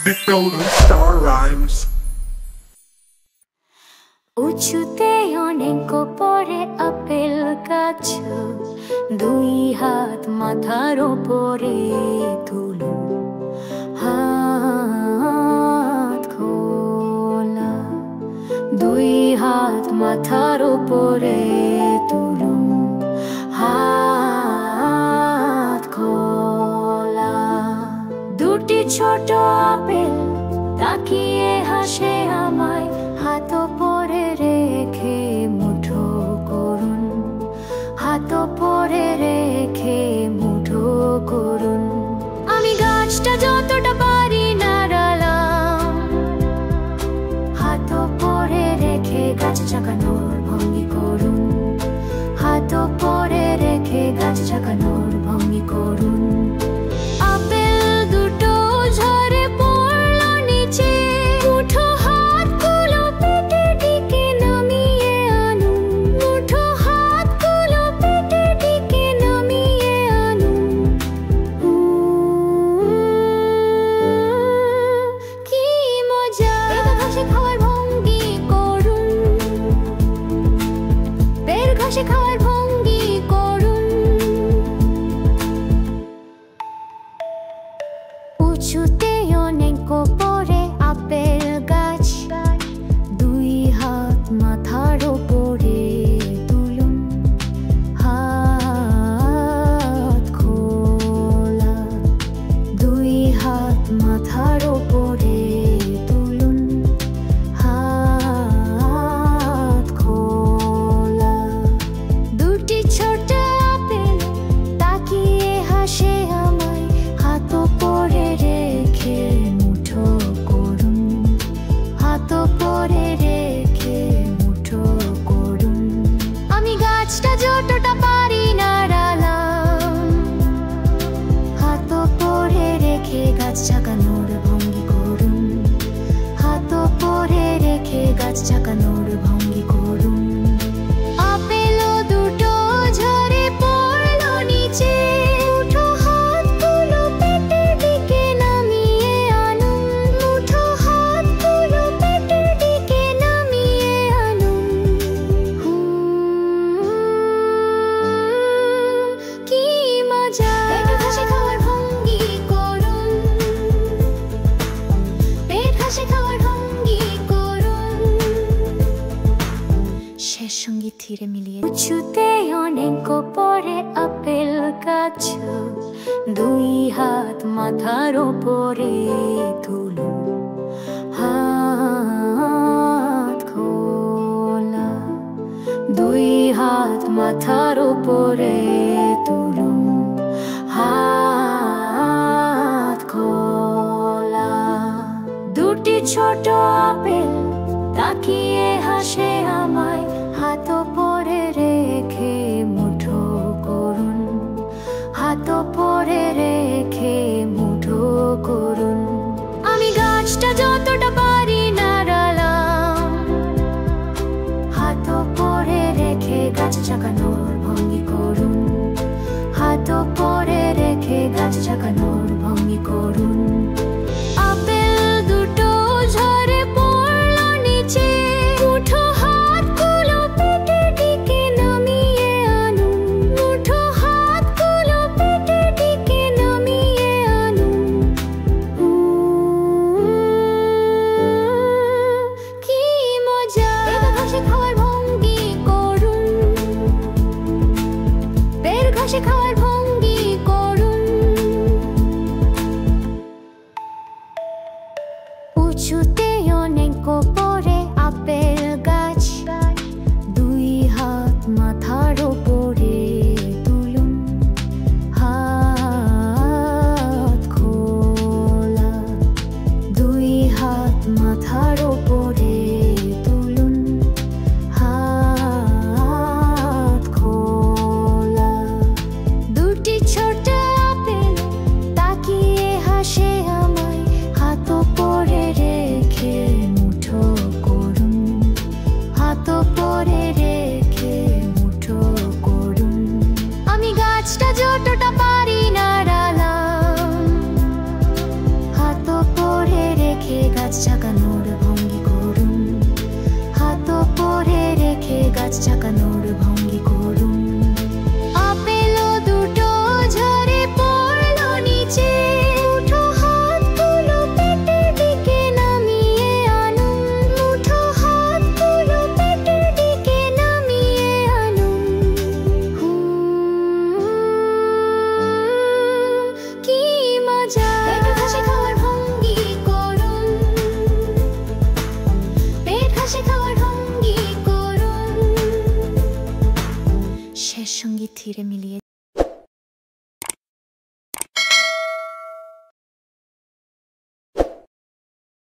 Big Golden Star Rhymes. উঁচুতে অনেক পরে আপেল গাছ, দুই হাত মাথার ওপরে তুলো, হাত খোলা, দুই হাত মাথার ওপরে তুলো, হাত খোলা। দুটি ছোট আপেল তাকিয়ে হাসে আমায়, হাত ওপরে রেখে মুঠো করুন, হাত ওপরে রেখে মুঠো করুন। আমি গাছটা যতটা পারি নাড়ালাম, হাত ওপরে রেখে গাছ ঝাঁকানোর ভঙ্গি করুন, হাত ওপরে রেখে গাছ ঝাঁকানোর ভঙ্গি করুন। আপেল দুটো ঝরে পড়লো নিচে, মুঠো হাতগুলো পেটের দিকে নামিয়ে আনুন, মুঠো হাতগুলো পেটের দিকে নামিয়ে আনুন। কি মজা! বের ঘষে খাওয়ার ভঙ্গি করুন, বের ঘষে খাওয়ার ভঙ্গি করুন। উঁচুতে অনেক পরে আপেল গাছ, দুই হাত মাথার ওপরে তুলুন, হাত খোলা, দুই হাত মাথার ওপরে তুলুন, হাত খোলা। দুটি ছোট আপেল তাকিয়ে হাসে আমায়, হাত ওপরে রেখে মুঠো করুন, হাত ওপরে রেখে মুঠো করুন। আমি গাছটা যতটা পারি নাড়ালাম, হাত ওপরে রেখে গাছ ঝাঁকানোর ভঙ্গি করুন, হাত ওপরে রেখে গাছ ঝাঁকানোর ভঙ্গি করুন। আপেল দুটো ঝরে পড়লো নিচে, মুঠো হাতগুলো পেটের দিকে নামিয়ে আনুন, মুঠো হাতগুলো পেটের দিকে নামিয়ে আনুন। কি মজা! পেট ঘষে খাওয়ার ভঙ্গি করুন, পেট ঘষে খাওয়ার ভঙ্গি করুন। শেষ সঙ্গীত ধীরে মিলিয়ে। উঁচুতে অনেক পরে আপেল গাছ, দুই হাত মাথার ওপরে তুলো, হাত খোলা, দুই হাত মাথার ওপরে তুলো, হাত খোলা। দুটি ছোট আপেল তাকিয়ে হাসে আমায়, হাত ওপরে রেখে মুঠো করুন, হাত ওপরে রেখে মুঠো করুন। আমি গাছটা যতটা পারি নাড়ালাম, হাত ওপরে রেখে গাছ ঝাঁকানোর ভঙ্গি করুন, হাত ওপরে রেখে গাছ ঝাঁকানোর ভঙ্গি করুন। আপেল দুটো ঝরে পড়লো নিচে, মুঠো হাতগুলো পেটের দিকে নামিয়ে আনুন, মুঠো হাতগুলো পেটের দিকে নামিয়ে আনুন। কি মজা! বের ঘষে খাওয়ার ভঙ্গি করুন, বের ঘষে খাওয়ার ভঙ্গি করুন। উঁচুতে অনেক পরে আপেল গাছ, দুই হাত মাথার ওপরে তুলুন, হাত খোলা, দুই হাত মাথার ওপরে তুলুন, হাত খোলা। চাকানোর ভঙ্গি করুন। আপেল দুটো ঝরে পড়লো নিচে, মুঠো হাতগুলো পেটের দিকে নামিয়ে আনুন। মুঠো হাতগুলো পেটের দিকে নামিয়ে আনুন। কি মজা! পেট হাসি খাওয়ার ভঙ্গি করুন। পেট হাসি খাওয়ার ভঙ্গি করুন। শেষ সঙ্গীত ধীরে মিলিয়ে